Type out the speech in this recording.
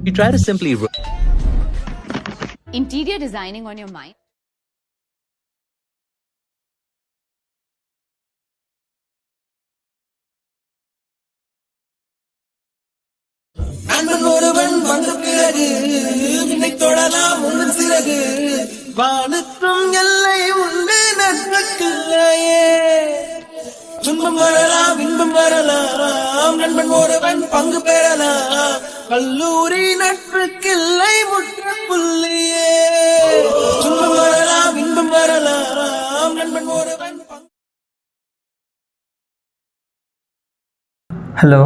You try to simply Interior designing on your mind. நண்பன் ஒருவன் வந்த பிறகு விண்ணை தொடலாம் உங்கள் சிறகு வானுக்கும் எல்லை உண்டு நட்புக்குள்ளையே துன்பம் வரலாம் இன்பம் வரலாம் நண்பன் ஒருவன் பங்கு பெறலாம் கல்லூரி நட்புக்கில்லை முற்றுப்புள்ளியே துன்பம் வரலாம் இன்பம் வரலாம் நண்பன் ஒருவன் ஹலோ